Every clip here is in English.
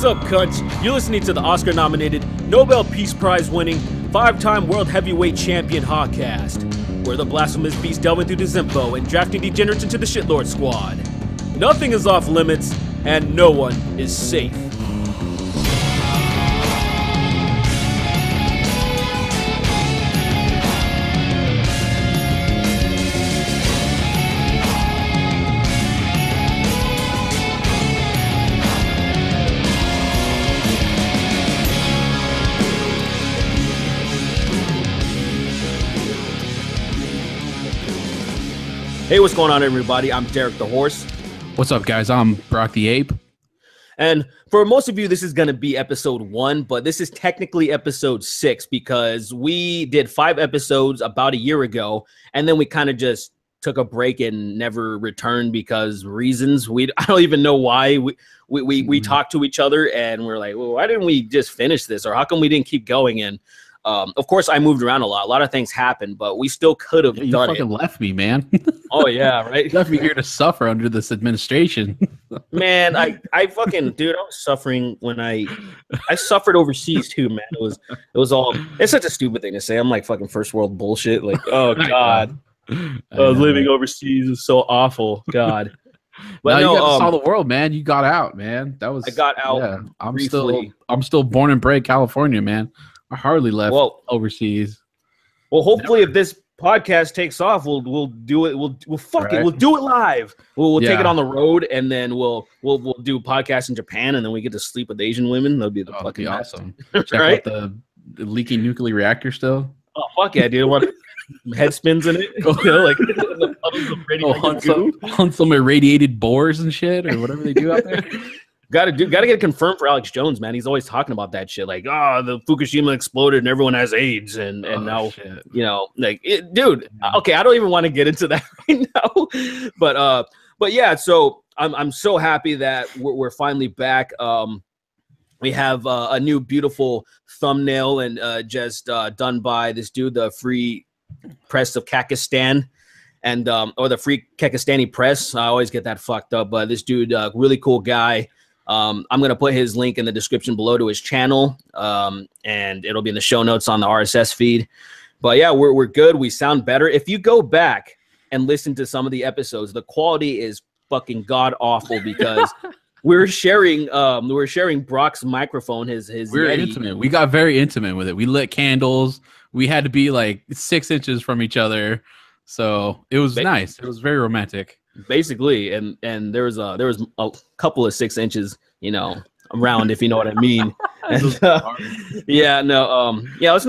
What's up, cunts? You're listening to the Oscar-nominated, Nobel Peace Prize-winning, 5-time World Heavyweight Champion Hawkcast. We're the blasphemous beast delving through the Zimpo and drafting degenerates into the shitlord squad. Nothing is off limits, and no one is safe. Hey, what's going on, everybody? I'm Derek the Horse. What's up, guys? I'm Brock the Ape. And for most of you, this is going to be episode 1, but this is technically episode 6 because we did 5 episodes about a year ago, and then we kind of just took a break and never returned because reasons. I don't even know why. We talked to each other, and we're like, well, why didn't we just finish this? Or how come we didn't keep going? And of course, I moved around a lot. A lot of things happened, but we still could have done it. You fucking left me, man. Oh, yeah, right? You left me here to suffer under this administration. Man, I fucking, dude, I was suffering when I suffered overseas, too, man. It was all, it's such a stupid thing to say. I'm like fucking first world bullshit. Like, oh, God. Living overseas is so awful. God. But no, you got to saw the world, man. You got out, man. I got out. Yeah, I'm still born and bred California, man. I hardly left overseas. Well, hopefully, if this podcast takes off, we'll do it. We'll We'll do it live. We'll take it on the road, and then we'll do a podcast in Japan, and then we get to sleep with Asian women. That'd be fucking awesome. Check out the leaking nuclear reactor still. Oh fuck yeah, dude! I want head spins in it. Hunt some irradiated boars and shit, or whatever they do out there. Gotta get it confirmed for Alex Jones, man. He's always talking about that shit. Like, the Fukushima exploded and everyone has AIDS, and now shit. You know, like, dude. Okay, I don't even want to get into that right now, but yeah. So I'm so happy that we're finally back. We have a new beautiful thumbnail and just done by this dude, the Free Press of Kekistan. And or the Free Kekistani Press. I always get that fucked up, but this dude, really cool guy. I'm going to put his link in the description below to his channel, and it'll be in the show notes on the RSS feed. But yeah, we're good. We sound better. If you go back and listen to some of the episodes, the quality is fucking god awful because we're sharing Brock's microphone. We're intimate. We got very intimate with it. We lit candles. We had to be like 6 inches from each other, so it was nice. It was very romantic. Basically, and there was a couple of 6 inches, you know, around, if you know what I mean. And, yeah, no, yeah. Let's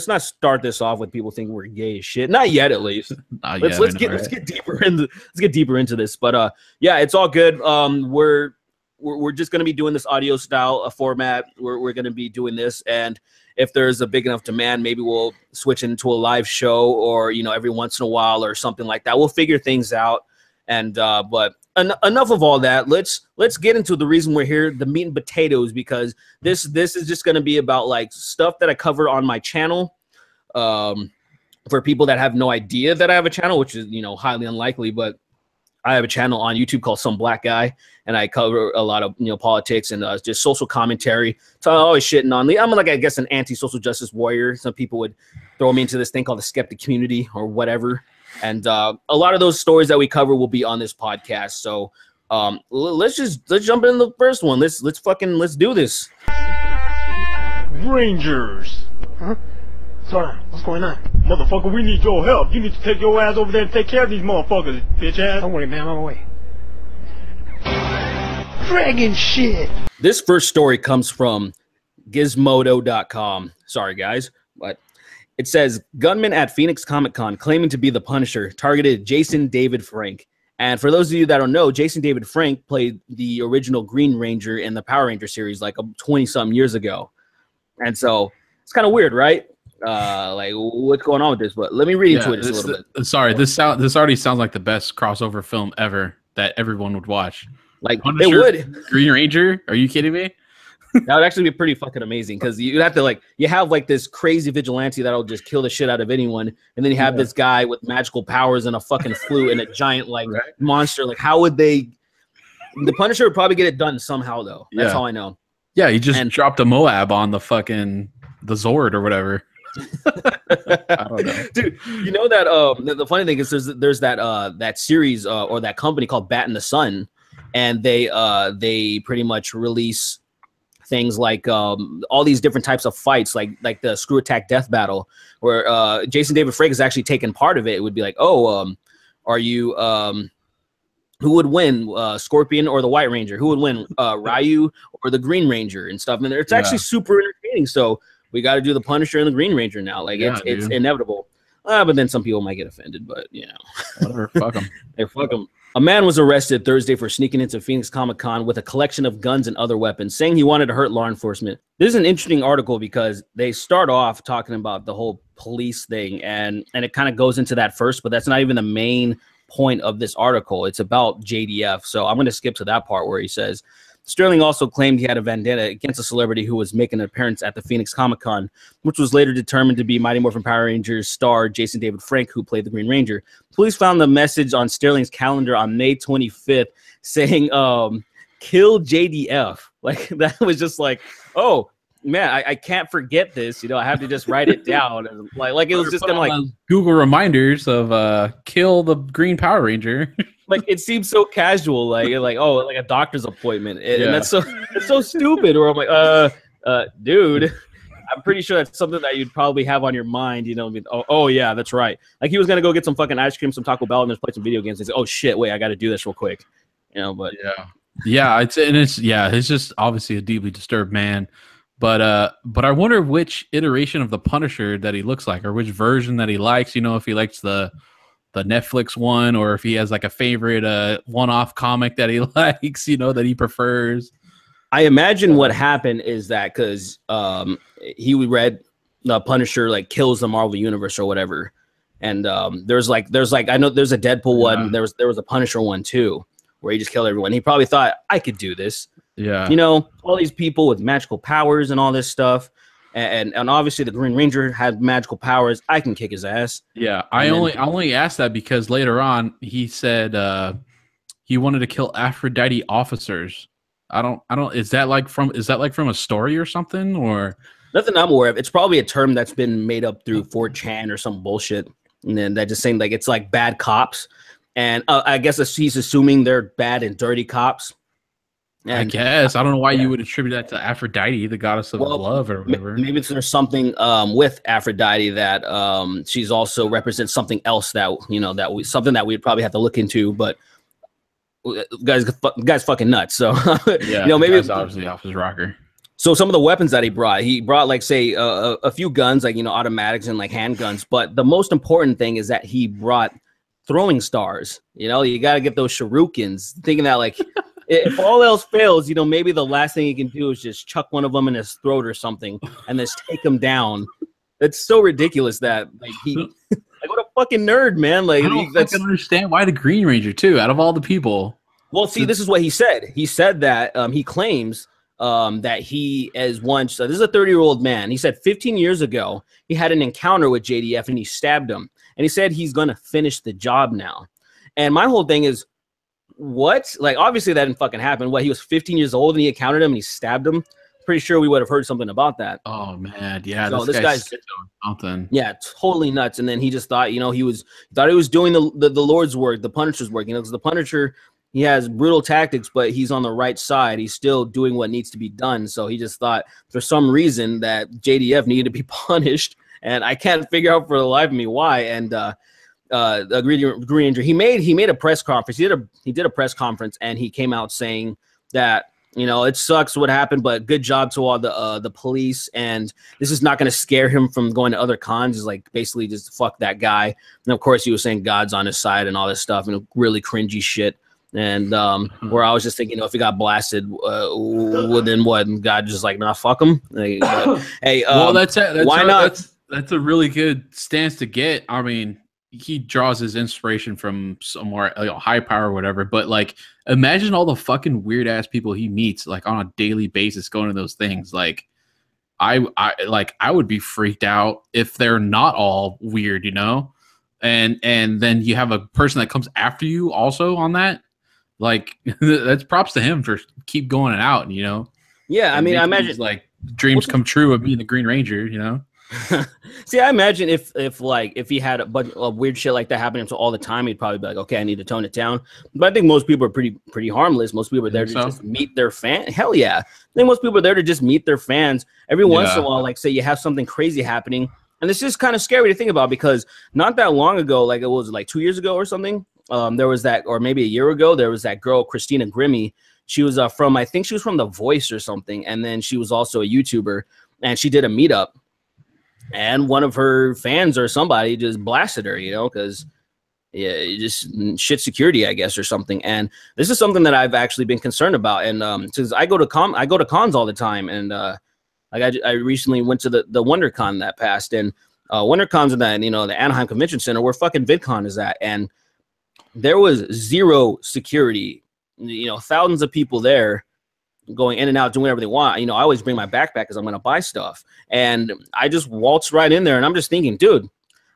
not start this off with people thinking we're gay as shit. Not yet, at least. Let's get deeper into this. But yeah, it's all good. We're just gonna be doing this audio style format. We're gonna be doing this, and if there's a big enough demand, maybe we'll switch into a live show, or you know, every once in a while or something like that. We'll figure things out. And but enough of all that. Let's get into the reason we're here, the meat and potatoes, because this is just going to be about like stuff that I cover on my channel. For people that have no idea that I have a channel, which is, you know, highly unlikely, but I have a channel on YouTube called SomeBlackGuy, and I cover a lot of, you know, politics and just social commentary. So I'm always shitting on I'm like, I guess, an anti-social justice warrior. Some people would throw me into this thing called the skeptic community or whatever. And a lot of those stories that we cover will be on this podcast. So let's jump in the first one. Let's do this. Rangers. Huh? Sorry, what's going on? Motherfucker, we need your help. You need to take your ass over there and take care of these motherfuckers, bitch ass. Don't worry, man, I'm on my way. Dragon shit. This first story comes from Gizmodo.com. Sorry, guys, but it says, gunman at Phoenix Comic-Con claiming to be the Punisher targeted Jason David Frank. And for those of you that don't know, Jason David Frank played the original Green Ranger in the Power Ranger series like 20-something years ago. And so it's kind of weird, right? Like, what's going on with this? But let me read into it just a little bit. Sorry, this already sounds like the best crossover film ever that everyone would watch. Like, Punisher, they would. Green Ranger? Are you kidding me? That would actually be pretty fucking amazing, because you have to, like, you have like this crazy vigilante that'll just kill the shit out of anyone, and then you have this guy with magical powers and a fucking flute and a giant monster. Like, how would they? The Punisher would probably get it done somehow, though. That's all I know. Yeah, he just dropped a Moab on the Zord or whatever. I don't know, dude. You know that the funny thing is there's that series or that company called Bat in the Sun, and they pretty much release things like all these different types of fights, like the Screw Attack Death Battle, where Jason David Frank has actually taken part of it. It would be like, are you who would win, Scorpion or the White Ranger? Who would win, Ryu or the Green Ranger and stuff? And it's actually super entertaining. So we got to do the Punisher and the Green Ranger now. Like it's inevitable. But then some people might get offended. But whatever. Fuck them. Hey, fuck them. A man was arrested Thursday for sneaking into Phoenix Comic-Con with a collection of guns and other weapons, saying he wanted to hurt law enforcement. This is an interesting article because they start off talking about the whole police thing, and it kind of goes into that first, but that's not even the main point of this article. It's about JDF. So I'm going to skip to that part where he says, Sterling also claimed he had a vendetta against a celebrity who was making an appearance at the Phoenix Comic-Con, which was later determined to be Mighty Morphin Power Rangers star Jason David Frank, who played the Green Ranger. Police found the message on Sterling's calendar on May 25th saying, kill JDF. Like, that was just like, oh, man, I can't forget this. I have to just write it down. And like it was just kind of like Google reminders of kill the Green Power Ranger. Like, it seems so casual, like a doctor's appointment, and that's so stupid. Or I'm like, dude, I'm pretty sure that's something that you'd probably have on your mind. Oh yeah, that's right. Like, he was gonna go get some fucking ice cream, some Taco Bell, and just play some video games. And say, oh shit, wait, I got to do this real quick. But it's just obviously a deeply disturbed man. But I wonder which iteration of the Punisher that he looks like, or which version that he likes. If he likes the Netflix one, or if he has like a favorite one-off comic that he likes, that he prefers. I imagine what happened is that because he read the Punisher like kills the Marvel Universe or whatever, and there's like I know there's a Deadpool one, there was a Punisher one too, where he just killed everyone. He probably thought, I could do this. Yeah, all these people with magical powers and all this stuff, and obviously the Green Ranger had magical powers. I can kick his ass. Yeah, I only asked that because later on he said he wanted to kill Aphrodite officers. I don't. Is that like from a story or something, or nothing I'm aware of? It's probably a term that's been made up through 4chan or some bullshit, and then that just saying like it's like bad cops, and I guess he's assuming they're bad and dirty cops. And, I guess I don't know why you would attribute that to Aphrodite, the goddess of love, or whatever. Maybe there's something with Aphrodite that she's also represents something else that something that we'd probably have to look into. But guy's fucking nuts. So maybe it's obviously off his rocker. So some of the weapons that he brought like say a few guns, like automatics and like handguns. But the most important thing is that he brought throwing stars. You got to get those shurikens, thinking that like. If all else fails, maybe the last thing he can do is just chuck one of them in his throat or something and just take him down. It's so ridiculous that like what a fucking nerd, man. Like, I don't understand why the Green Ranger too, out of all the people. Well, see, this is what he said. He said that he claims that he is once. This is a 30-year-old man. He said 15 years ago he had an encounter with JDF and he stabbed him. And he said he's going to finish the job now. And my whole thing is, what? Like, obviously that didn't fucking happen. What, he was 15 years old and he encountered him and he stabbed him? Pretty sure we would have heard something about that. Oh man, yeah. So this guy's something. Yeah, totally nuts. And then he just thought, he thought he was doing the Lord's work, the Punisher's work. Because the Punisher, he has brutal tactics, but he's on the right side. He's still doing what needs to be done. So he just thought, for some reason, that JDF needed to be punished, and I can't figure out for the life of me why. And the Green Ranger, he made a press conference. He did a press conference, and he came out saying that it sucks what happened, but good job to all the police, and this is not going to scare him from going to other cons. It's like basically just fuck that guy. And of course, he was saying God's on his side and all this stuff, and really cringy shit. And where I was just thinking, if he got blasted, then what? And God just like, nah, fuck him. Like, hey, well, why not? That's a really good stance to get. I mean, he draws his inspiration from somewhere, high power or whatever, but like imagine all the fucking weird ass people he meets like on a daily basis going to those things. Like I would be freaked out if they're not all weird, and then you have a person that comes after you also on that. Like that's props to him for keep going out, Yeah, I mean, I imagine like dreams come true of being the Green Ranger, you know. See, I imagine if he had a bunch of weird shit like that happening to all the time, he'd probably be like, okay, I need to tone it down. But I think most people are pretty harmless. Most people are there to just meet their fan. Hell yeah, I think most people are there to just meet their fans. Every once in a while, like say you have something crazy happening, and it's just kind of scary to think about because not that long ago, like it was like 2 years ago or something. There was that, or maybe a year ago, there was that girl Christina Grimmie. She was from, I think she was from The Voice or something, and then she was also a YouTuber, and she did a meetup. And one of her fans or somebody just blasted her, you know, because just shit security, I guess, or something. And this is something that I've actually been concerned about. And because I go to cons all the time, and I recently went to the WonderCon that passed, and WonderCon's in that, you know, the Anaheim Convention Center where fucking VidCon is at, and there was zero security, you know, thousands of people there, going in and out, doing whatever they want. You know, I always bring my backpack because I'm going to buy stuff. And I just waltzed right in there, and I'm just thinking, dude,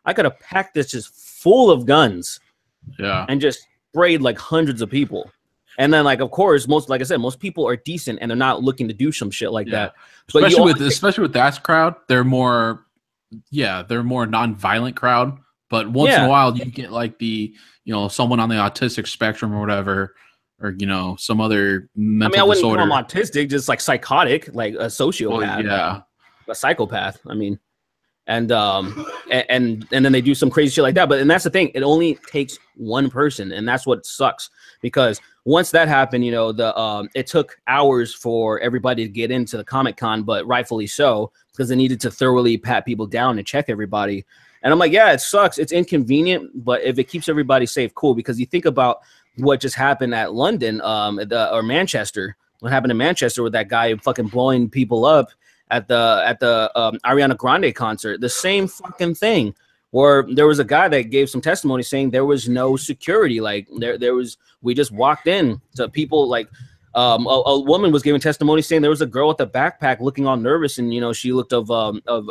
I could have packed this just full of guns. Yeah. And just sprayed like hundreds of people. And then, like, of course, like I said, most people are decent and they're not looking to do some shit like that. But especially with that crowd, they're more non-violent crowd. But once in a while, you get like the, you know, someone on the autistic spectrum or whatever, or, you know, some other mental disorder. I wouldn't call them autistic, just like psychotic, like a sociopath. Yeah. A psychopath. I mean, and then they do some crazy shit like that. And that's the thing. It only takes one person, and that's what sucks. Because once that happened, you know, it took hours for everybody to get into the Comic-Con, but rightfully so, because they needed to thoroughly pat people down and check everybody. And I'm like, yeah, it sucks. It's inconvenient, but if it keeps everybody safe, cool. Because you think about what just happened at London, or Manchester. What happened in Manchester with that guy fucking blowing people up at the Ariana Grande concert? The same fucking thing. Where there was a guy that gave some testimony saying there was no security. Like we just walked in to people. Like a woman was giving testimony saying there was a girl with a backpack looking all nervous, and you know she looked of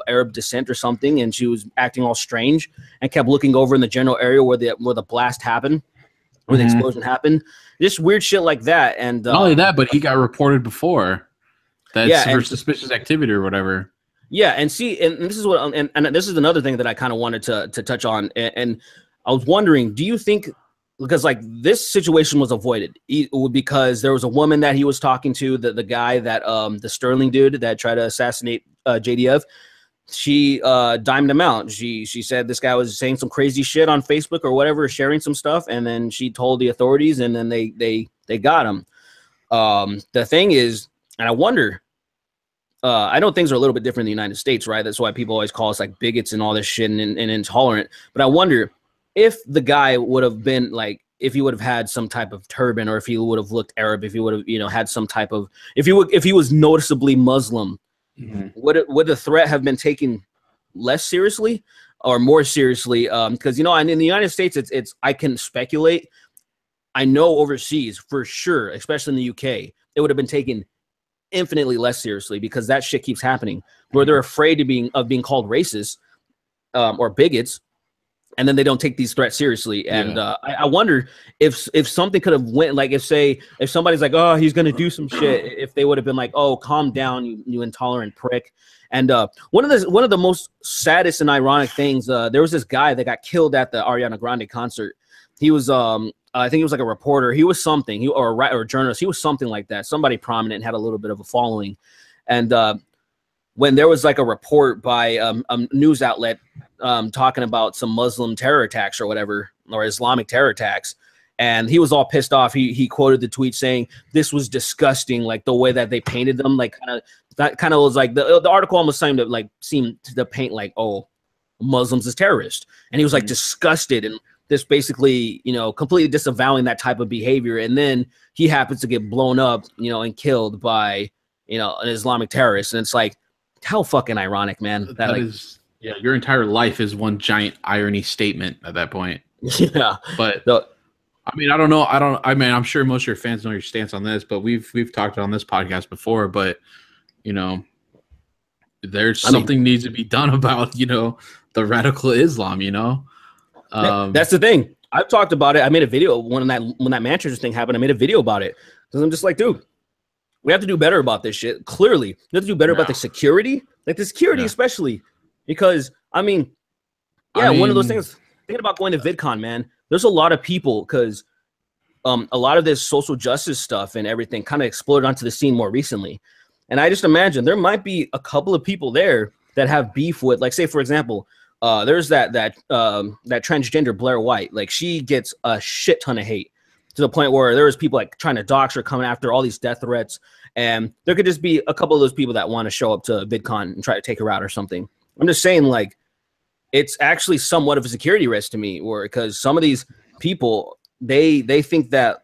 Arab descent or something, and she was acting all strange and kept looking over in the general area where the blast happened. Where the explosion happened, just weird shit like that. And not only that, but he got reported before. That's for suspicious activity or whatever. Yeah, and see, and this is what, and this is another thing that I kind of wanted to touch on, and I was wondering, do you think, because like this situation was avoided because there was a woman that he was talking to, the guy that the Sterling dude that tried to assassinate JDF. She dimed him out. She said this guy was saying some crazy shit on Facebook or whatever, sharing some stuff, and then she told the authorities, and then they got him. The thing is, and I wonder, I know things are a little bit different in the United States, right? That's why people always call us like bigots and all this shit and intolerant. But I wonder if the guy would have been like, if he would have had some type of turban, or if he would have looked Arab, if he would have, you know, had some type of, if he was noticeably Muslim. Would the threat have been taken less seriously or more seriously? Because you know, in the United States, it's I can speculate. I know overseas for sure, especially in the UK, it would have been taken infinitely less seriously because that shit keeps happening. Where they're afraid of being called racist or bigots, and then they don't take these threats seriously. And I wonder if something could have went, like if somebody's like, oh, he's gonna do some shit, if they would have been like, oh, calm down, you intolerant prick. And one of the most saddest and ironic things, there was this guy that got killed at the Ariana Grande concert. He was I think he was like a reporter. He was something, or a journalist. He was something like that. Somebody prominent and had a little bit of a following. And when there was like a report by a news outlet talking about some Muslim terror attacks or whatever, or Islamic terror attacks, and he was all pissed off. He quoted the tweet saying this was disgusting, like the way that they painted them, like that kind of was like the article almost seemed to paint like, oh, Muslims as terrorists, and he was like disgusted and this basically, you know, completely disavowing that type of behavior. And then he happens to get blown up, you know, and killed by, you know, an Islamic terrorist, and it's like, how fucking ironic, man. That like, is, yeah, your entire life is one giant irony statement at that point. Yeah, but I mean, I don't know. I mean, I'm sure most of your fans know your stance on this, but we've talked on this podcast before. But you know, there's something needs to be done about, you know, the radical Islam. You know, that's the thing. I've talked about it. I made a video when that Manchester thing happened. I made a video about it because I'm just like, dude, We have to do better about this shit. Clearly, we have to do better about the security, like the security, especially because I mean, one of those things. Thinking about going to VidCon, man. There's a lot of people because a lot of this social justice stuff and everything kind of exploded onto the scene more recently, and I just imagine there might be a couple of people there that have beef with, like, say for example, there's that transgender Blair White, like she gets a shit ton of hate. To the point where there was people like trying to dox her, coming after, all these death threats, and there could just be a couple of those people that want to show up to VidCon and try to take her out or something. I'm just saying, like, it's actually somewhat of a security risk to me, or because some of these people they think that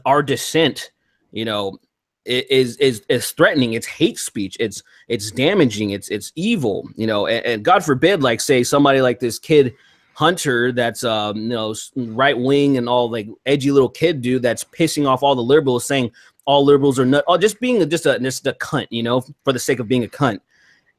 our dissent, you know, is threatening. It's hate speech. It's damaging. It's evil. You know, and God forbid, like say somebody like this kid Hunter that's you know, right wing and all, like edgy little kid dude that's pissing off all the liberals, saying all liberals are nut, just being just a cunt, you know, for the sake of being a cunt.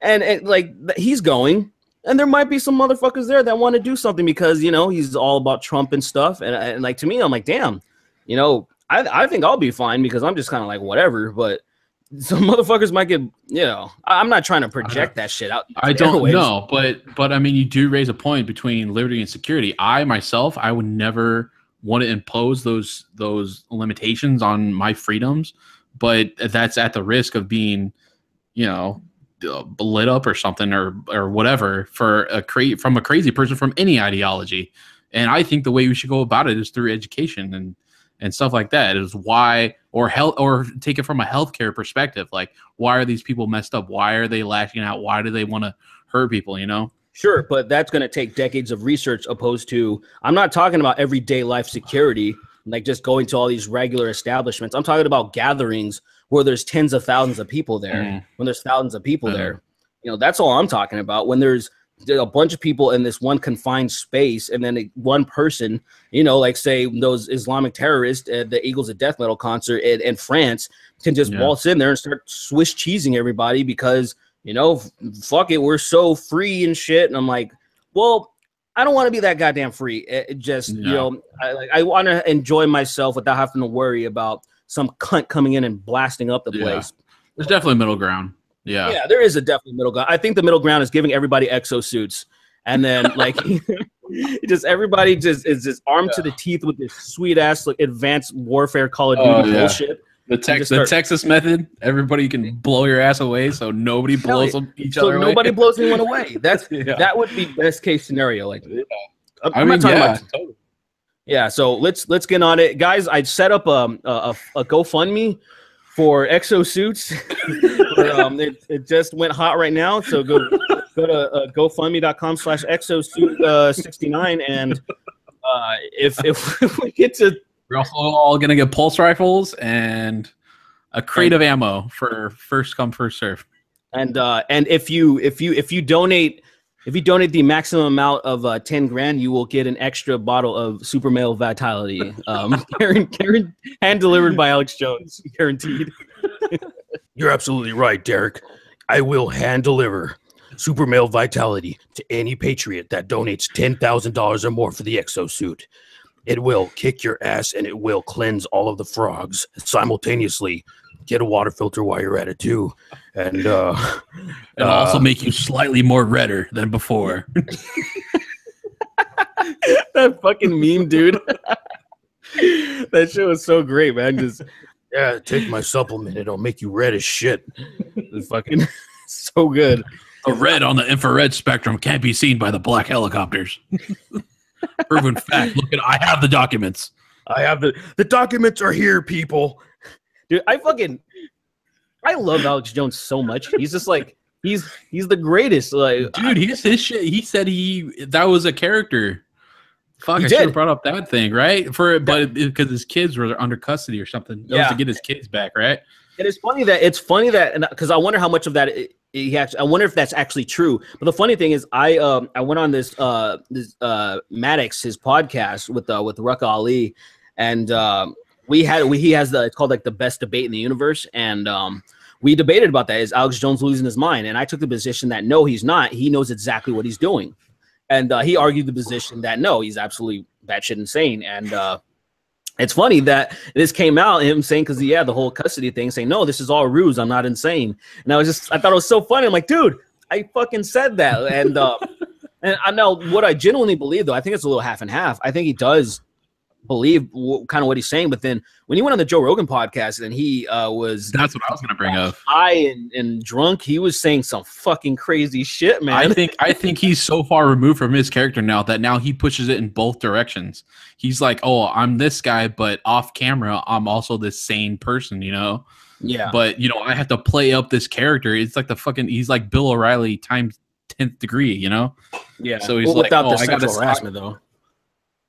And like he's going, and there might be some motherfuckers there that want to do something because, you know, he's all about Trump and stuff. And like to me, I'm like, damn, you know, I think I'll be fine because I'm just kind of like whatever. But some motherfuckers might get, you know, I'm not trying to project that shit out. I don't know, but I mean, you do raise a point between liberty and security. I myself, I would never want to impose those limitations on my freedoms, but that's at the risk of being, you know, lit up or something or whatever from a crazy person from any ideology. And I think the way we should go about it is through education and stuff like that. Is why, or take it from a healthcare perspective. Like, why are these people messed up? Why are they lashing out? Why do they want to hurt people? You know? Sure, but that's going to take decades of research. Opposed to, I'm not talking about everyday life security, like just going to all these regular establishments. I'm talking about gatherings where there's tens of thousands of people there. When there's thousands of people there, you know, that's all I'm talking about. When there's a bunch of people in this one confined space, and then one person, you know, like say those Islamic terrorists at the Eagles of Death Metal concert in France can just waltz in there and start Swiss cheesing everybody because, you know, fuck it, we're so free and shit. And I'm like, well, I don't want to be that goddamn free. You know, I want to enjoy myself without having to worry about some cunt coming in and blasting up the place. There's definitely a middle ground. Yeah, there is a definitely middle ground. I think the middle ground is giving everybody exosuits, and then like just everybody just is just armed to the teeth with this sweet ass like advanced warfare Call of Duty bullshit. The Texas method. Everybody can blow your ass away, so nobody blows each other away. Nobody blows anyone away. That's that would be best case scenario. Like, I'm not talking about. Totally. Yeah, so let's get on it, guys. I set up a GoFundMe for exosuits. It just went hot right now, so go to GoFundMe.com/exosuit69, and if we get to, we're also all gonna get pulse rifles and a crate of ammo for first come first serve. And if you donate the maximum amount of 10 grand, you will get an extra bottle of Super Male Vitality, hand delivered by Alex Jones, guaranteed. You're absolutely right, Derek. I will hand deliver Super Male Vitality to any patriot that donates $10,000 or more for the exosuit. It will kick your ass and it will cleanse all of the frogs simultaneously. Get a water filter while you're at it too, and also make you slightly more redder than before. That fucking meme, dude. That shit was so great, man. Just take my supplement; it'll make you red as shit. It's fucking so good. The red on the infrared spectrum can't be seen by the black helicopters. Proven fact. Look at, I have the documents. I have the documents are here, people. Dude, I love Alex Jones so much. He's just like he's the greatest. Like, dude, his shit. He said that was a character. Fuck, I should have brought up that thing, right? But because his kids were under custody or something. That was to get his kids back, right? And it's funny that because I wonder how much of that I wonder if that's actually true. But the funny thing is, I went on this Maddox, his podcast with Rucka Ali, and he has it's called like the best debate in the universe, and we debated about that. Is Alex Jones losing his mind? And I took the position that no, he's not. He knows exactly what he's doing, and he argued the position that no, he's absolutely batshit insane. And it's funny that this came out, him saying, because the whole custody thing, saying, no, this is all ruse. I'm not insane. And I thought it was so funny. I'm like, dude, I fucking said that. And I know what I genuinely believe, though. I think it's a little half and half. I think he does believe kind of what he's saying. But then when he went on the Joe Rogan podcast and he was... That's what I was going to bring up. High and drunk, he was saying some fucking crazy shit, man. I think he's so far removed from his character now that now he pushes it in both directions. He's like, oh, I'm this guy, but off camera, I'm also this sane person, you know? Yeah. But, you know, I have to play up this character. It's like he's like Bill O'Reilly times 10th degree, you know? Yeah. So he's like, without the sexual harassment, though.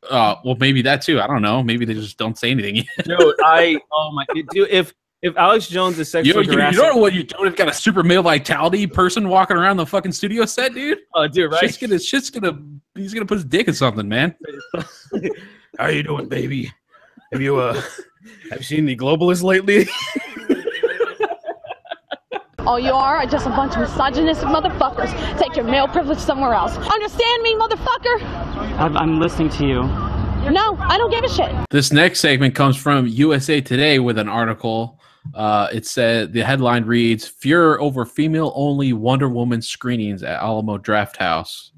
Well, maybe that too. I don't know. Maybe they just don't say anything yet. Dude, if Alex Jones is sexually harassing, you don't know what you're doing. You've got a super male vitality person walking around the fucking studio set, dude. Oh, dude, right? He's gonna put his dick in something, man. How you doing, baby? Have you seen the globalists lately? All you are just a bunch of misogynistic motherfuckers. Take your male privilege somewhere else. Understand me, motherfucker? I'm listening to you. No, I don't give a shit. This next segment comes from USA Today with an article. It said the headline reads, "Furor over female-only Wonder Woman screenings at Alamo Drafthouse."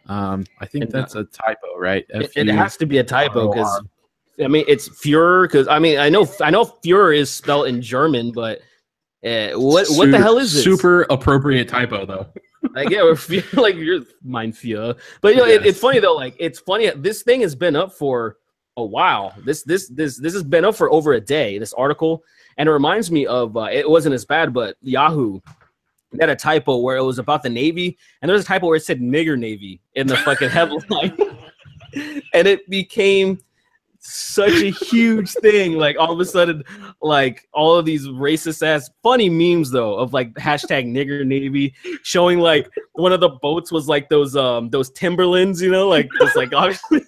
I think that's a typo, right? It has to be a typo because I mean it's Furor because I know Furor is spelled in German, but what the hell is this? Super appropriate typo though. Like like you're mein Führer. But you know it's funny though. Like it's funny. This thing has been up for a while. This has been up for over a day. This article, and it reminds me of it wasn't as bad, but Yahoo had a typo where it was about the Navy, and there was a typo where it said "nigger Navy" in the fucking headline, and it became such a huge thing. Like all of a sudden, like all of these racist ass funny memes though of like hashtag nigger Navy showing like one of the boats was like those Timberlands, you know, like just like obviously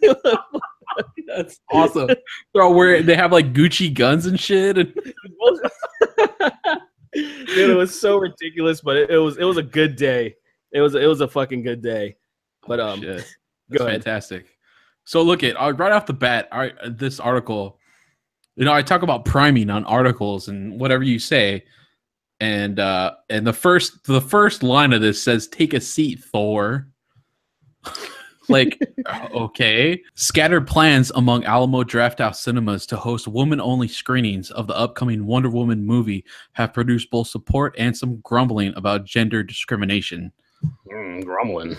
that's awesome. They have like Gucci guns and shit. And dude, it was so ridiculous, but it was a good day. It was a fucking good day. But shit. Go ahead. Fantastic. So look at right off the bat, this article, you know, I talk about priming on articles and whatever you say, and the first line of this says, "Take a seat, Thor." Like, okay. Scattered plans among Alamo Drafthouse cinemas to host woman-only screenings of the upcoming Wonder Woman movie have produced both support and some grumbling about gender discrimination. Grumbling.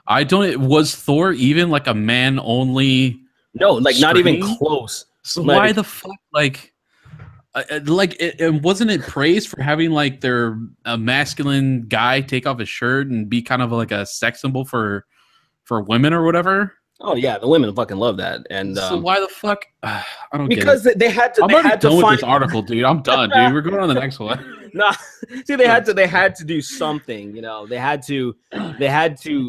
Was Thor even like a man-only? No, like screening? Not even close. So why the fuck, like wasn't it praised for having like a masculine guy take off his shirt and be kind of like a sex symbol for women or whatever? Oh yeah, the women fucking love that. And so why the fuck? I don't because get it. they had to. I'm already done with this article, dude. I'm done, dude. We're going on the next one. Nah, see, they had to do something. You know, they had to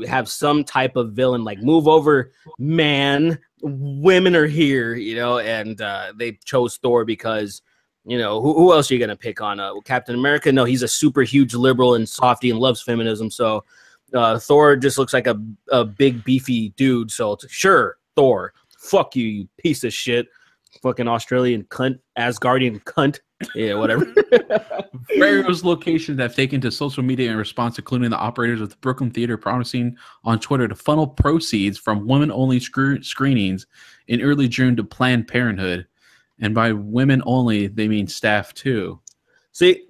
have some type of villain, like move over, man. Women are here, you know, and they chose Thor because, you know, who else are you gonna pick on? Captain America? No, he's a super huge liberal and softy and loves feminism. So Thor just looks like a big beefy dude. So it's sure Thor. Fuck you, you piece of shit. Fucking Australian cunt, Asgardian cunt. Yeah, whatever. Various locations have taken to social media in response, including the operators of the Brooklyn Theater promising on Twitter to funnel proceeds from women-only screenings in early June to Planned Parenthood. And by women only, they mean staff too. See,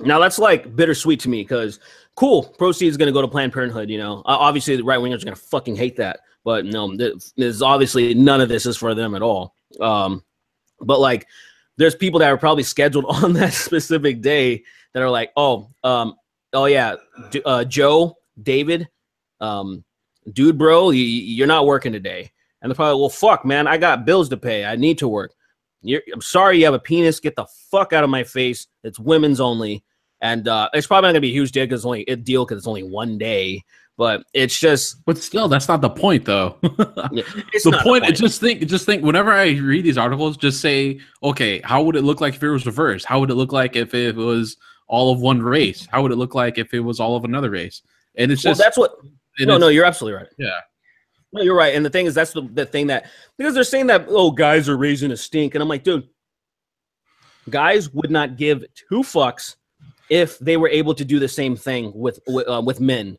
now that's like bittersweet to me because cool, proceeds going to go to Planned Parenthood, you know. Obviously, the right-wingers are going to fucking hate that. But no, there's obviously none of this is for them at all. But like, there's people that are probably scheduled on that specific day that are like, oh yeah, Joe, David, dude, bro, you're not working today. And they're probably, well, fuck, man, I got bills to pay. I need to work. I'm sorry you have a penis. Get the fuck out of my face. It's women's only. And it's probably not gonna be a huge deal because it's only one day. But it's just, but still, that's not the point, though. Yeah, the point is just think. Whenever I read these articles, just say, okay, how would it look like if it was reversed? How would it look like if it was all of one race? How would it look like if it was all of another race? And it's just that's what. No, you're absolutely right. Yeah, No, you're right. And the thing is, that's the thing that, because they're saying that, oh, guys are raising a stink. And I'm like, dude, guys would not give two fucks if they were able to do the same thing with men.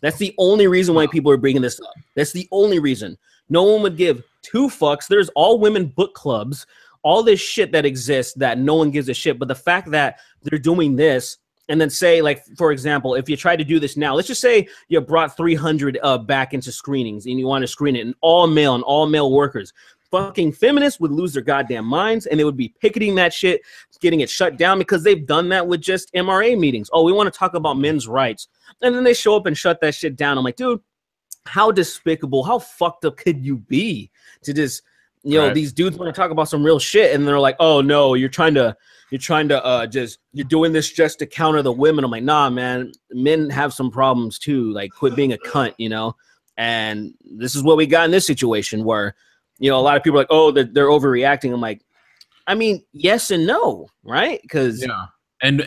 That's the only reason why people are bringing this up. That's the only reason. No one would give two fucks. There's all women book clubs, all this shit that exists that no one gives a shit. But the fact that they're doing this, and then say, like, for example, if you try to do this now, let's just say you brought 300 back into screenings and you want to screen it, and all male workers. Fucking feminists would lose their goddamn minds, and they would be picketing that shit, getting it shut down, because they've done that with just MRA meetings. Oh, we want to talk about men's rights. And then they show up and shut that shit down. I'm like, dude, how despicable, how fucked up could you be to just, you know, these dudes want to talk about some real shit, and they're like, oh no, you're doing this just to counter the women. I'm like, nah, man, men have some problems too. Like, quit being a cunt, you know? And this is what we got in this situation where, you know, a lot of people are like, oh, they're overreacting. I'm like, I mean, yes and no, right? Because and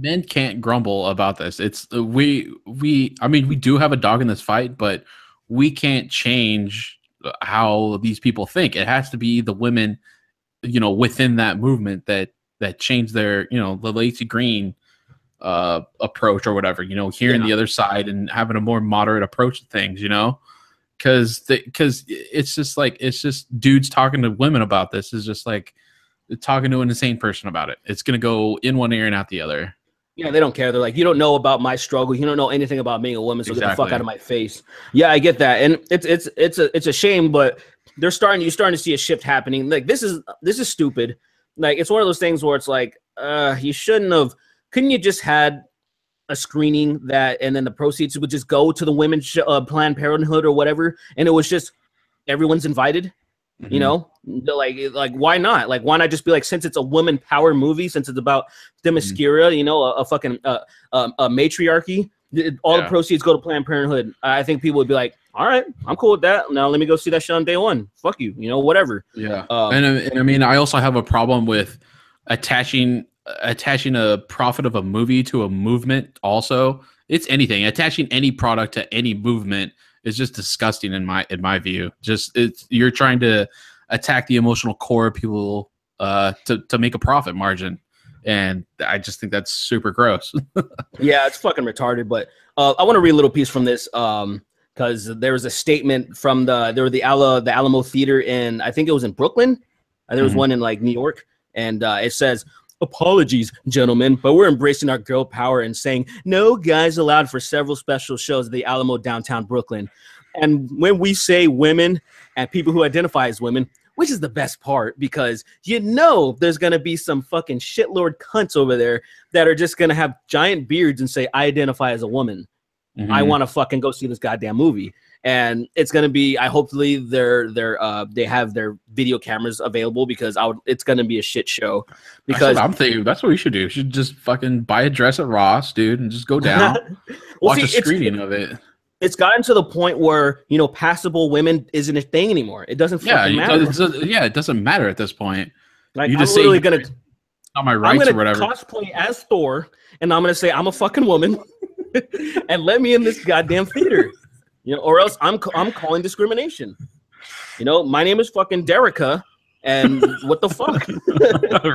men can't grumble about this. It's I mean, we do have a dog in this fight, but we can't change how these people think. It has to be the women, you know, within that movement that change their, you know, the Lacy Green approach or whatever, you know, hearing the other side and having a more moderate approach to things, you know. Because it's just like, it's just dudes talking to women about this is just like talking to an insane person about it. It's gonna go in one ear and out the other. Yeah, they don't care. They're like, you don't know about my struggle. You don't know anything about being a woman, so get the fuck out of my face. Yeah, I get that, and it's a shame, but you're starting to see a shift happening. Like, this is stupid. Like, it's one of those things where it's like, you shouldn't have. Couldn't you just had a screening that, and then the proceeds would just go to the women's Planned Parenthood or whatever, and it was just everyone's invited, you know? Like why not? Like, why not just be like, since it's a woman power movie, since it's about Themyscira, you know, a fucking matriarchy, all the proceeds go to Planned Parenthood. I think people would be like, all right, I'm cool with that. Now let me go see that shit on day one. Fuck you, you know, whatever. Yeah. And I mean, I also have a problem with attaching a profit of a movie to a movement. Also, it's anything. Attaching any product to any movement is just disgusting in my view. Just you're trying to attack the emotional core of people to make a profit margin, and I just think that's super gross. Yeah, it's fucking retarded. But I want to read a little piece from this because there was a statement from the Alamo Theater in, I think it was in Brooklyn. There was one in like New York, and it says, "Apologies, gentlemen, but we're embracing our girl power and saying no guys allowed for several special shows at the Alamo downtown Brooklyn. And when we say women and people who identify as women," which is the best part, because you know there's going to be some fucking shitlord cunts over there that are just going to have giant beards and say, I identify as a woman. I want to fucking go see this goddamn movie. And it's going to be, hopefully they have their video cameras available, because it's going to be a shit show. Because I'm thinking that's what we should do. We should just fucking buy a dress at Ross, dude, and just go down, watch a screening of it. It's gotten to the point where, you know, passable women isn't a thing anymore. It doesn't fucking matter. It doesn't matter at this point. Like, you I'm literally gonna on my rights or whatever. Cosplay as Thor, and I'm gonna say I'm a fucking woman, and let me in this goddamn theater, you know, or else I'm calling discrimination. You know, my name is fucking Derica, and what the fuck,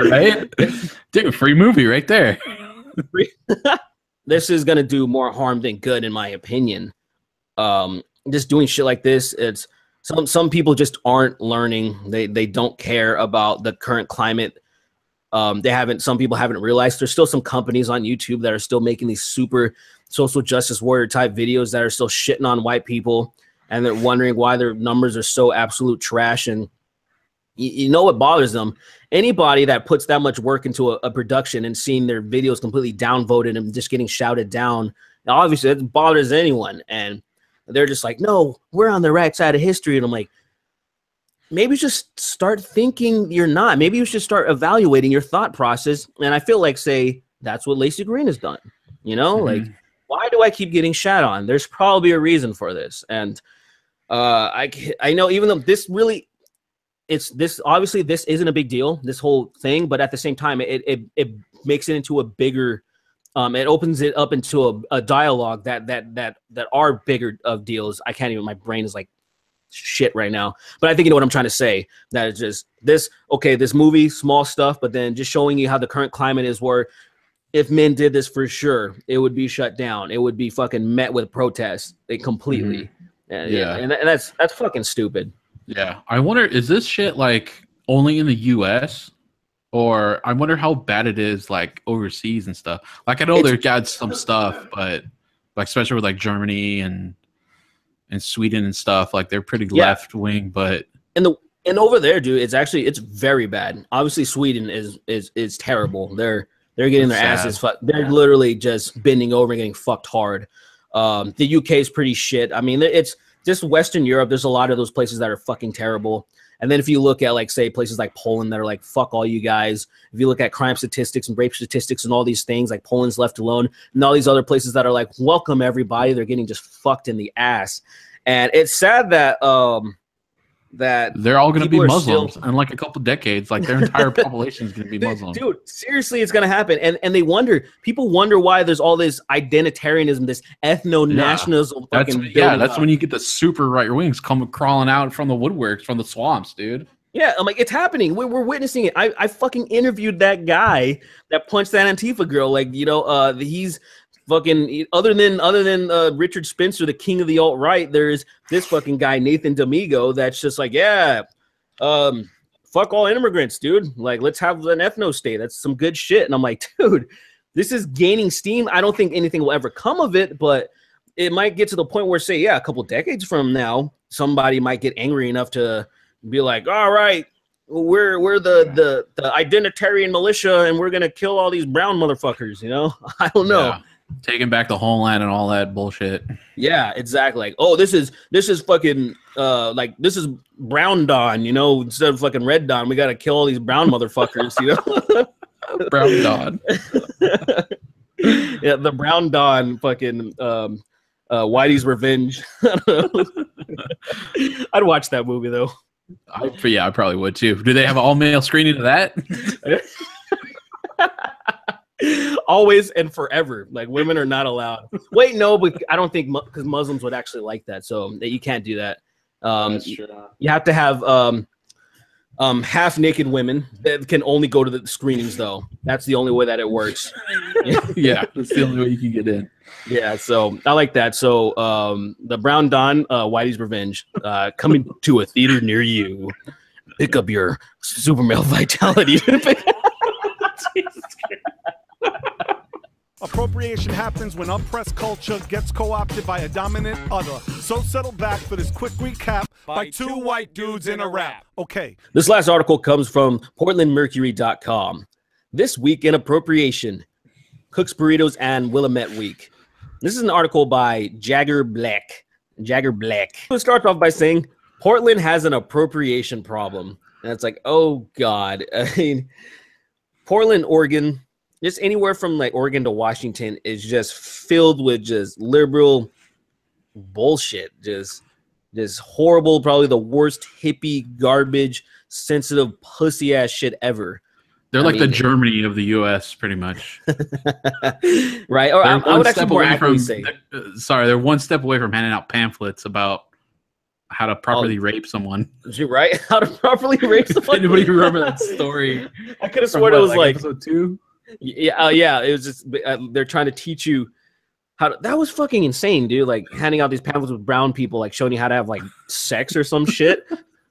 right? Dude, free movie right there. This is gonna do more harm than good, in my opinion. Just doing shit like this, it's some people just aren't learning. They don't care about the current climate. Some people haven't realized there's still some companies on YouTube that are still making these super social justice warrior type videos that are still shitting on white people, and they're wondering why their numbers are so absolute trash. And you know what bothers them? Anybody that puts that much work into a production and seeing their videos completely downvoted and just getting shouted down, obviously it bothers anyone. And they're just like, no, we're on the right side of history. And I'm like, maybe just start thinking you're not. Maybe you should start evaluating your thought process. And I feel like, say, that's what Lacy Green has done. You know, like, why do I keep getting shat on? There's probably a reason for this. And I know, even though this really, obviously this isn't a big deal, this whole thing, but at the same time, it makes it into a bigger It opens it up into a dialogue that are bigger of deals. I can't even. My brain is like shit right now, but I think you know what I'm trying to say. That it's just this. Okay, this movie, small stuff, but then just showing you how the current climate is. Where if men did this for sure, it would be shut down. It would be fucking met with protests. Completely. Yeah, and that's fucking stupid. Yeah, I wonder, is this shit like only in the U.S. or I wonder how bad it is like overseas and stuff. Like I know they've got some stuff, but like especially with like Germany and Sweden and stuff, like they're pretty left wing. But and over there, dude, it's very bad. Obviously, Sweden is terrible. They're getting their asses fucked. They're literally just bending over and getting fucked hard. The UK is pretty shit. I mean, it's just Western Europe. There's a lot of those places that are fucking terrible. And then if you look at, like, say, places like Poland that are like, fuck all you guys. If you look at crime statistics and rape statistics and all these things, like Poland's left alone, and all these other places that are like, welcome everybody, they're getting just fucked in the ass. And it's sad that that they're all going to be Muslims in like a couple decades. Like their entire population is going to be Muslim. Dude, seriously, it's going to happen. And people wonder why there's all this identitarianism, this ethno-nationalism. That's when you get the super right wings come crawling out from the woodworks, from the swamps, dude. Yeah, I'm like, it's happening. We're witnessing it. I fucking interviewed that guy that punched that Antifa girl. Like, you know, he's fucking other than Richard Spencer, the king of the alt-right, there's this fucking guy Nathan D'Amigo that's just like, fuck all immigrants, dude. Like, let's have an ethno state. That's some good shit. And I'm like, dude, this is gaining steam. I don't think anything will ever come of it, but it might get to the point where, say, a couple decades from now, somebody might get angry enough to be like, all right, we're the identitarian militia and we're gonna kill all these brown motherfuckers, you know? I don't know. Yeah. Taking back the homeland and all that bullshit. Yeah, exactly. Like, oh, this is fucking like this is brown dawn, you know, instead of fucking red dawn, we gotta kill all these brown motherfuckers, you know. Brown dawn. Yeah, the brown dawn fucking Whitey's Revenge. I'd watch that movie though. I probably would too. Do they have an all-male screening of that? Always and forever. Like, women are not allowed. Wait, no, but I don't think because Muslims would actually like that, so you can't do that. That's true. You have to have half-naked women that can only go to the screenings, though. That's the only way that it works. Yeah, that's the only way you can get in. Yeah, so I like that. So the Brown Dawn, Whitey's Revenge, coming to a theater near you. Pick up your super male vitality. Appropriation happens when oppressed culture gets co-opted by a dominant other. So settle back for this quick recap by two white dudes in a rap. Okay. This last article comes from PortlandMercury.com. This week in appropriation, Cooks Burritos and Willamette Week. This is an article by Jagger Black. It starts off by saying, Portland has an appropriation problem. And it's like, oh, God. I mean, Portland, Oregon, just anywhere from like Oregon to Washington is just filled with just liberal bullshit. Just horrible, probably the worst hippie, garbage, sensitive, pussy ass shit ever. They're like the Germany of the U.S., pretty much. Right? Or I would actually more accurately say. They're one step away from handing out pamphlets about how to properly rape someone. Right? How to properly rape someone. Anybody remember that story? I could have sworn it was like episode 2. Yeah. It was just they're trying to teach you how to. That was fucking insane, dude. Like handing out these pamphlets with brown people, like showing you how to have like sex or some shit.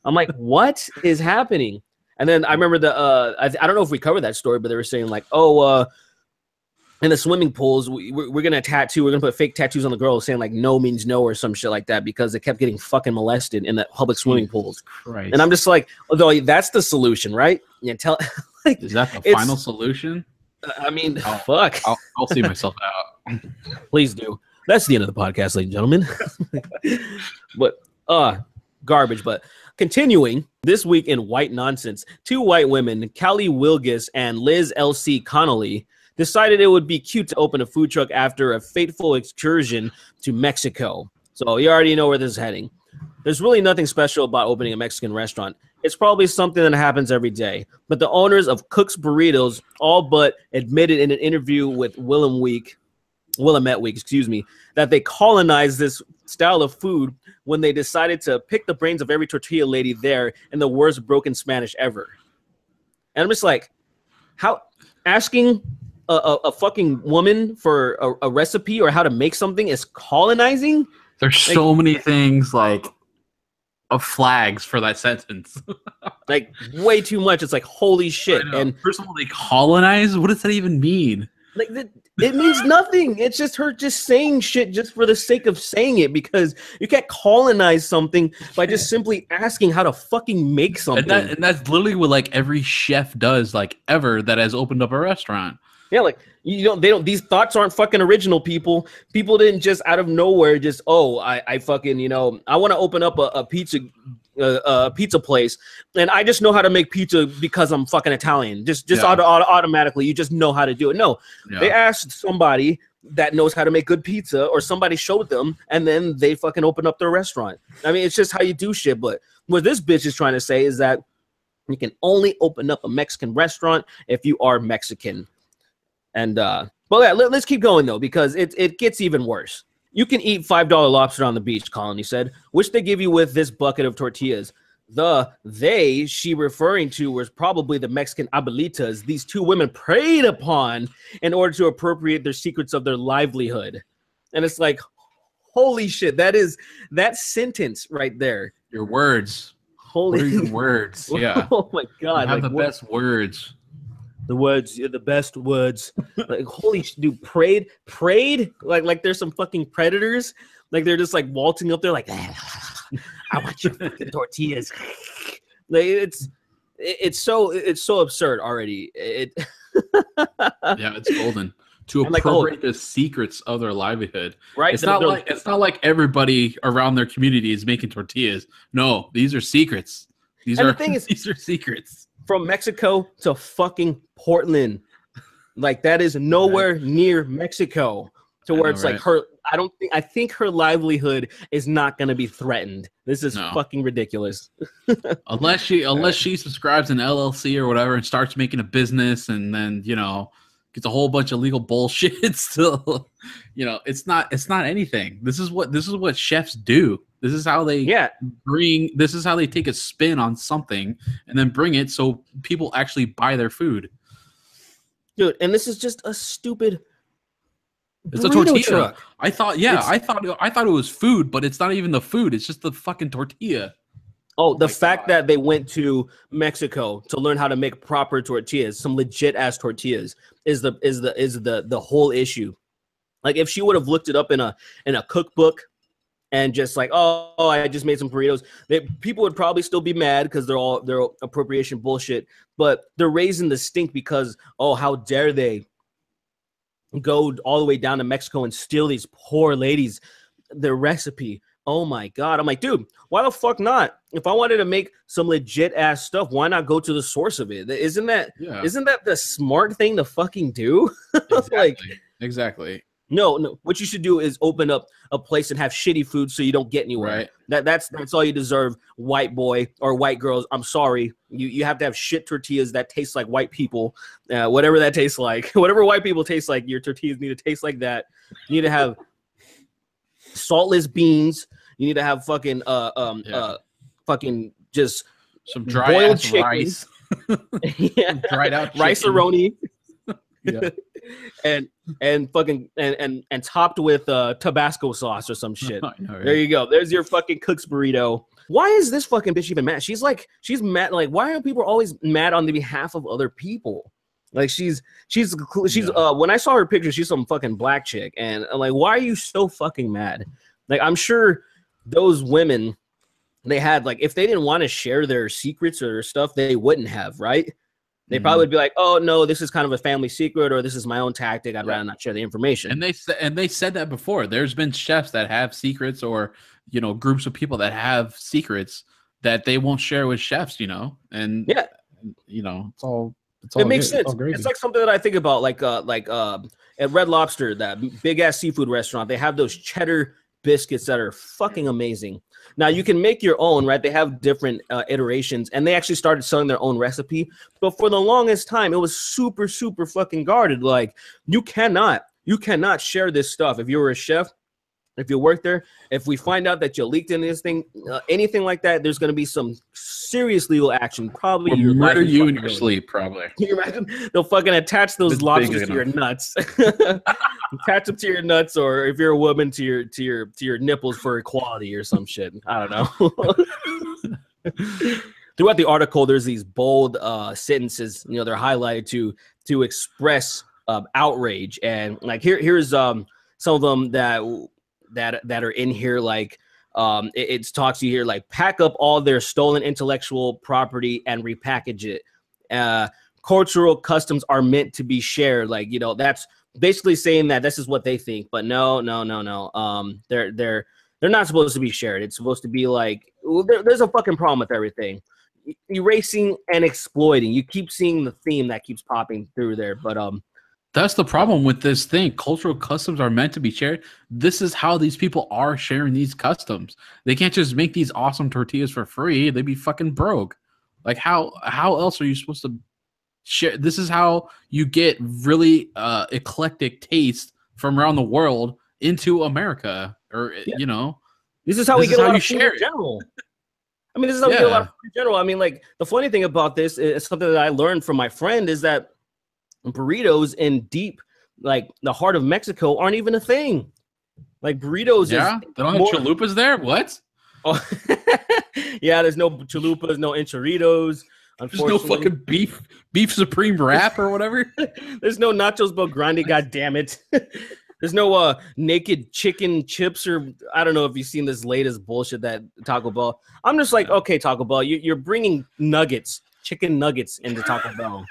I'm like, what is happening? And then I remember I don't know if we covered that story, but they were saying like, in the swimming pools, we're gonna put fake tattoos on the girls saying like no means no or some shit like that because they kept getting fucking molested in the public swimming pools. Christ. And I'm just like, although that's the solution, right? Yeah, like, is that the final solution? I mean, fuck. I'll see myself out. Please do. That's the end of the podcast, ladies and gentlemen. But garbage. But continuing, this week in white nonsense, two white women, Callie Wilgis and Liz L.C. Connolly, decided it would be cute to open a food truck after a fateful excursion to Mexico. So you already know where this is heading. There's really nothing special about opening a Mexican restaurant. it's probably something that happens every day. But the owners of Cook's Burritos all but admitted in an interview with Willamette Week, that they colonized this style of food when they decided to pick the brains of every tortilla lady there in the worst broken Spanish ever. And I'm just like, how asking a fucking woman for a recipe or how to make something is colonizing? There's so many things like of flags for that sentence. Like way too much. It's like, holy shit. And first of all, they colonize? What does that even mean? Like it means nothing. It's just her just saying shit just for the sake of saying it, because you can't colonize something by just simply asking how to fucking make something. And that's literally what like every chef does, like ever, that has opened up a restaurant. Yeah, like these thoughts aren't fucking original, people. People didn't just out of nowhere just, I fucking, I want to open up a pizza place, and I just know how to make pizza because I'm fucking Italian. Automatically, you just know how to do it. No, they asked somebody that knows how to make good pizza, or somebody showed them, and then they fucking open up their restaurant. I mean, it's just how you do shit. But what this bitch is trying to say is that you can only open up a Mexican restaurant if you are Mexican. And but yeah, let's keep going though, because it gets even worse. You can eat $5 lobster on the beach, Colony said, which they give you with this bucket of tortillas. She referring to was probably the Mexican abuelitas these two women preyed upon in order to appropriate their secrets of their livelihood. And it's like, holy shit, that sentence right there. Your words. Holy what are your words? Yeah. Oh my God. You have the best words. The words, the best words. Like, holy shit, dude, prayed like there's some fucking predators. Like they're just like waltzing up there like, I want your fucking tortillas. Like it's so absurd already. Yeah, it's golden to appropriate the secrets of their livelihood. Right? It's not like everybody around their community is making tortillas. No, these are secrets. These are secrets. From Mexico to fucking Portland, like that is nowhere near Mexico, to where it's like her. I think her livelihood is not going to be threatened. This is fucking ridiculous. unless she subscribes an LLC or whatever and starts making a business, and then gets a whole bunch of legal bullshit. Still, it's not anything. This is what chefs do. This is how they This is how they take a spin on something and then bring it so people actually buy their food. Dude, and this is just a stupid. It's a tortilla truck. I thought it was food, but it's not even the food. It's just the fucking tortilla. Oh, the fact that they went to Mexico to learn how to make proper tortillas, some legit ass tortillas, is the whole issue. Like if she would have looked it up in a cookbook and just like, I just made some burritos, people would probably still be mad because they're appropriation bullshit. But they're raising the stink because, how dare they go all the way down to Mexico and steal these poor ladies their recipe. Oh my God. I'm like, dude, why the fuck not? If I wanted to make some legit ass stuff, why not go to the source of it? Isn't that the smart thing to fucking do? Exactly. No. What you should do is open up a place and have shitty food so you don't get anywhere. Right. That's all you deserve, white boy or white girls. I'm sorry. You have to have shit tortillas that taste like white people. Whatever that tastes like. Whatever white people taste like, your tortillas need to taste like that. You need to have saltless beans. You need to have fucking fucking just some dry boiled chicken. Rice. Dried out rice-a-roni. Yeah. and fucking and topped with Tabasco sauce or some shit. Right. There you go. There's your fucking Cook's burrito. Why is this fucking bitch even mad? She's mad. Like, why are people always mad on the behalf of other people? Like she's when I saw her picture, she's some fucking black chick, and I'm like, why are you so fucking mad? Like, I'm sure those women, they had, like, if they didn't want to share their secrets or stuff, they wouldn't have, right? They probably would be like, oh, no, this is kind of a family secret, or this is my own tactic. I'd rather not share the information. And they said that before. There's been chefs that have secrets, or, groups of people that have secrets that they won't share with chefs, and it's all it makes sense. It's like something that I think about, like at Red Lobster, that big ass seafood restaurant. They have those cheddar biscuits that are fucking amazing. Now you can make your own, right? They have different iterations, and they actually started selling their own recipe. But for the longest time, it was super, super fucking guarded. Like you cannot share this stuff. If you were a chef, if you work there, if we find out that you leaked in this thing, anything like that, there's going to be some serious legal action. Probably we'll murder you in your sleep. Probably. Can you imagine? They'll fucking attach those lobsters to your nuts. Attach them to your nuts, or if you're a woman, to your nipples for equality or some shit. I don't know. Throughout the article, there's these bold sentences. You know, they're highlighted to express outrage, and like here's some of them that are in here. Like it talks to you here, like pack up all their stolen intellectual property and repackage it. Cultural customs are meant to be shared. Like, you know, that's basically saying that this is what they think, but no. They're not supposed to be shared. It's supposed to be like, there's a fucking problem with everything. Erasing and exploiting. You keep seeing the theme that keeps popping through there, but that's the problem with this thing. Cultural customs are meant to be shared. This is how these people are sharing these customs. They can't just make these awesome tortillas for free. They'd be fucking broke. Like how else are you supposed to share? This is how you get really eclectic taste from around the world into America, or you know, this is how we get a lot of food in general. I mean, this is how we get a lot of food in general. I mean, like the funny thing about this is something that I learned from my friend is that burritos in deep, like the heart of Mexico, aren't even a thing. Like burritos, they don't have chalupas there. What? Oh, yeah, there's no chalupas, no enchiladas. There's no fucking beef supreme wrap or whatever. There's no nachos but grande. God damn it. There's no naked chicken chips, or I don't know if you've seen this latest bullshit that Taco Bell. I'm just like, okay, Taco Bell, you're bringing nuggets, chicken nuggets into Taco Bell.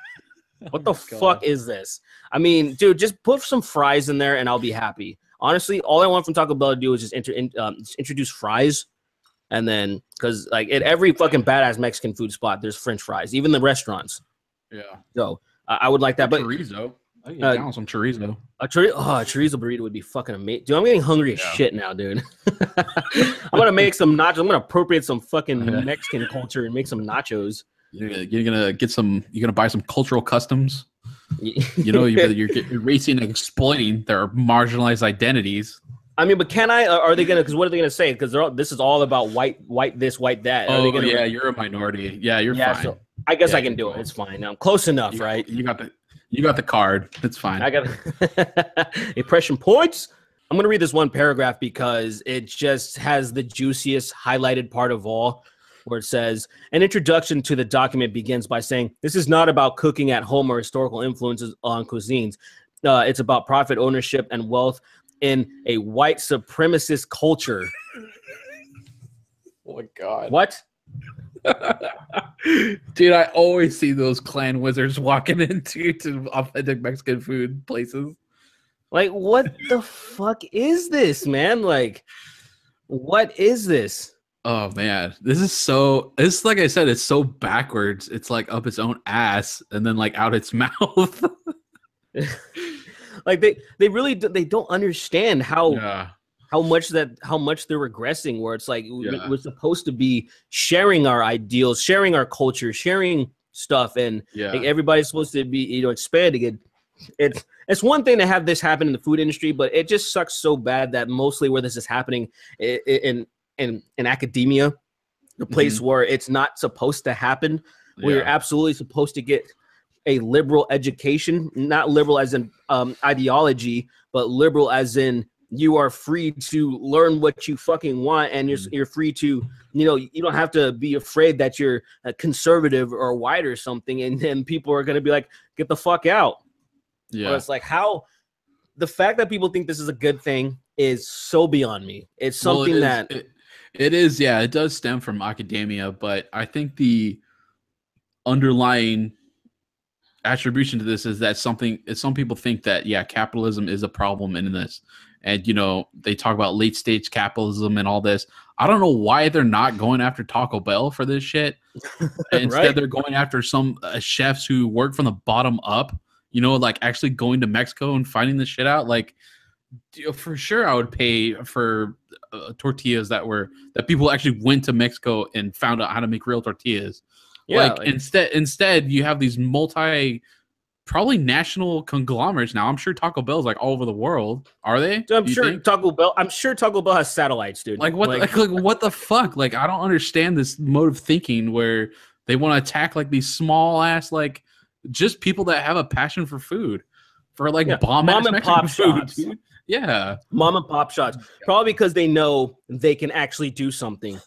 What the fuck is this? I mean, dude, just put some fries in there and I'll be happy. Honestly, all I want from Taco Bell to do is just introduce fries. And then, because like at every fucking badass Mexican food spot, there's French fries, even the restaurants. Yeah. So I would like that. But chorizo. I can get down with some chorizo. A chorizo burrito would be fucking amazing. Dude, I'm getting hungry as shit now, dude. I'm going to make some nachos. I'm going to appropriate some fucking Mexican culture and make some nachos. You're gonna buy some cultural customs. You know, you're erasing and exploiting their marginalized identities. I mean, but can I? Are they gonna? Because what are they gonna say? Because this is all about white this, white that. Oh, yeah, you're a minority. Yeah, you're fine. So I guess I can do it. It's fine. I'm close enough, right? You got the card. It's fine. I got impression points. I'm gonna read this one paragraph because it just has the juiciest highlighted part of all, where it says, an introduction to the document begins by saying, this is not about cooking at home or historical influences on cuisines. It's about profit, ownership, and wealth in a white supremacist culture. Oh my God. What? Dude, I always see those clan wizards walking into authentic Mexican food places. Like, what the fuck is this, man? Like, what is this? Oh man, it's like I said, it's so backwards. It's like up its own ass and then like out its mouth. Like they really they don't understand how much they're regressing, where it's like we're supposed to be sharing our ideals, sharing our culture, sharing stuff, and like, everybody's supposed to be, you know, expanding it. It's one thing to have this happen in the food industry, but it just sucks so bad that mostly where this is happening in academia, the place where it's not supposed to happen, where you're absolutely supposed to get a liberal education, not liberal as in ideology, but liberal as in you are free to learn what you fucking want, and you're free to, you know, you don't have to be afraid that you're a conservative or white or something, and then people are going to be like, get the fuck out. Yeah. Or it's like, how the fact that people think this is a good thing is so beyond me. It's something it is, yeah, it does stem from academia, but I think the underlying attribution to this is that some people think that, yeah, capitalism is a problem in this. And, you know, they talk about late stage capitalism and all this. I don't know why they're not going after Taco Bell for this shit. Instead, they're going after some chefs who work from the bottom up, you know, like actually going to Mexico and finding this shit out. Like, For sure, I would pay for tortillas that people actually went to Mexico and found out how to make real tortillas. Yeah, like instead you have these probably national conglomerates now. I'm sure Taco Bell's like all over the world. Are they? I'm sure Taco Bell has satellites, dude. Like what? Like what the fuck? Like I don't understand this mode of thinking where they want to attack like these small ass like just people that have a passion for food, for like mom and pop shops. Dude. Yeah, mom and pop shops. Probably because they know they can actually do something.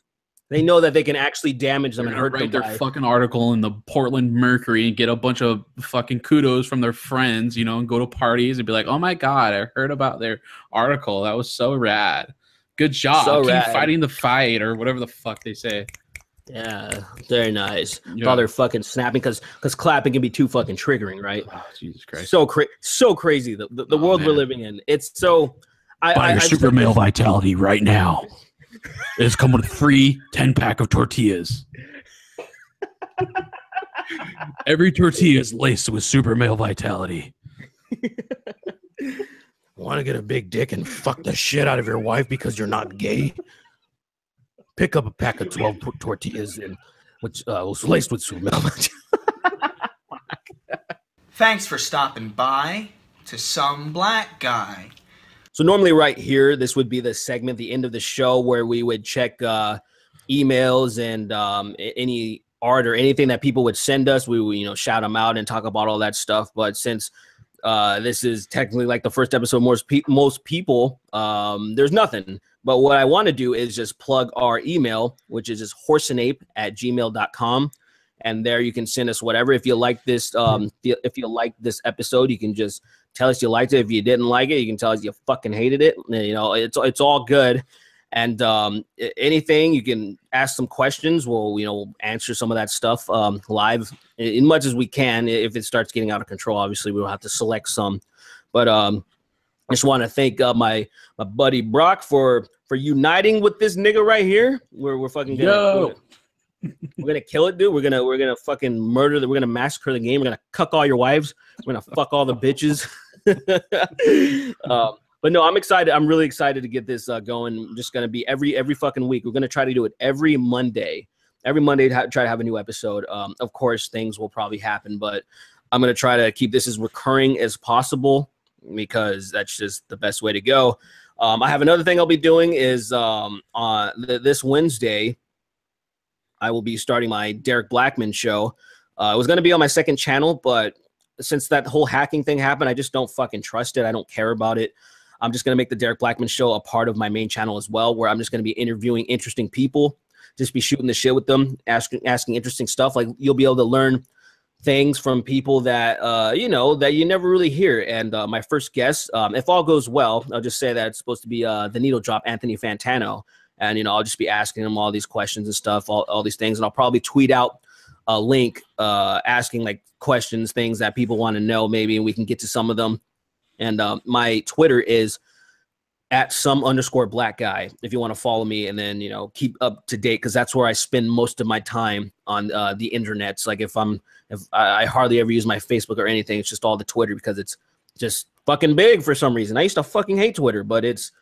They know that they can actually damage them and hurt them. Write their fucking article in the Portland Mercury and get a bunch of fucking kudos from their friends, you know, and go to parties and be like, "Oh my god, I heard about their article. That was so rad. Good job. So Keep rad. Fighting the fight," or whatever the fuck they say. Yeah, very nice. While they're fucking snapping, because clapping can be too fucking triggering, right? Oh, Jesus Christ. So crazy. The world we're living in. It's so. Buy your super male vitality right now. It's coming with a free 10-pack of tortillas. Every tortilla is laced with super male vitality. Want to get a big dick and fuck the shit out of your wife because you're not gay? Pick up a pack of 12 tortillas which was laced with super male vitality. Thanks for stopping by to Some Black Guy. So normally right here, this would be the segment, the end of the show, where we would check emails and any art or anything that people would send us. We would, shout them out and talk about all that stuff. But since this is technically like the first episode, most people, there's nothing. But what I want to do is just plug our email, which is just horseandape@gmail.com. And there you can send us whatever. If you like this, if you like this episode, you can just tell us you liked it. If you didn't like it, you can tell us you fucking hated it. It's all good. And anything, you can ask some questions. We'll answer some of that stuff live as much as we can. If it starts getting out of control, obviously we'll have to select some. But I just want to thank my buddy Brock for uniting with this nigga right here. We're fucking gonna. We're gonna kill it, dude. We're gonna fucking murder. We're gonna massacre the game. We're gonna cuck all your wives. We're gonna fuck all the bitches. But no, I'm excited. I'm really excited to get this going. I'm just gonna be every fucking week. We're gonna try to do it every Monday. Every Monday, try to have a new episode. Of course, things will probably happen, but I'm gonna try to keep this as recurring as possible because that's just the best way to go. I have another thing I'll be doing is on this Wednesday. I will be starting my Derek Blackman show. It was going to be on my second channel, but since that whole hacking thing happened, I just don't fucking trust it. I don't care about it. I'm just going to make the Derek Blackman show a part of my main channel as well, where I'm just going to be interviewing interesting people, just be shooting the shit with them, asking interesting stuff. Like you'll be able to learn things from people that, that you never really hear. And my first guest, if all goes well, I'll just say that it's supposed to be the needle drop Anthony Fantano. And, I'll just be asking him all these questions and stuff, all these things. And I'll probably tweet out a link asking like questions, things that people want to know maybe, and we can get to some of them. And my Twitter is @some_blackguy if you want to follow me and then, keep up to date because that's where I spend most of my time on the internets. Like if I hardly ever use my Facebook or anything. It's just all the Twitter because it's just fucking big for some reason. I used to fucking hate Twitter, but it's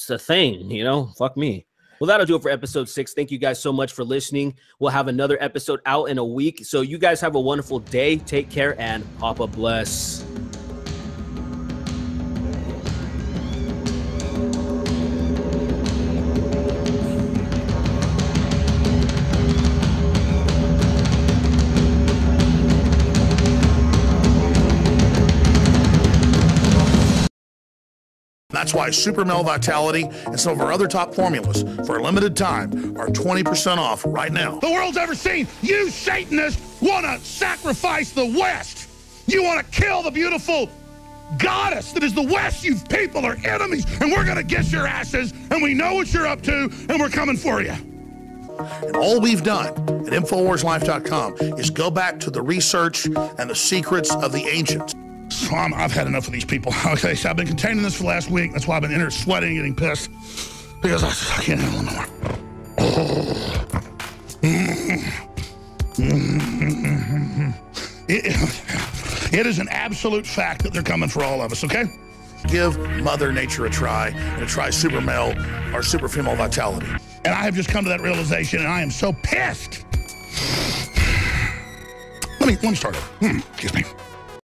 a thing, fuck me. Well, that'll do it for episode 6. Thank you guys so much for listening. We'll have another episode out in a week. So you guys have a wonderful day. Take care and Papa bless. That's why Super Male Vitality and some of our other top formulas for a limited time are 20% off right now. The world's ever seen you Satanists want to sacrifice the West. You want to kill the beautiful goddess that is the West. You people are enemies, and we're going to get your asses, and we know what you're up to, and we're coming for you. And all we've done at InfoWarsLife.com is go back to the research and the secrets of the ancients. So I've had enough of these people. Okay, so I've been containing this for the last week. That's why I've been in here sweating and getting pissed. Because I can't handle it no more. It is an absolute fact that they're coming for all of us, okay? Give Mother Nature a try and to try super male or super female vitality. And I have just come to that realization, and I am so pissed. Let me start it. Excuse me.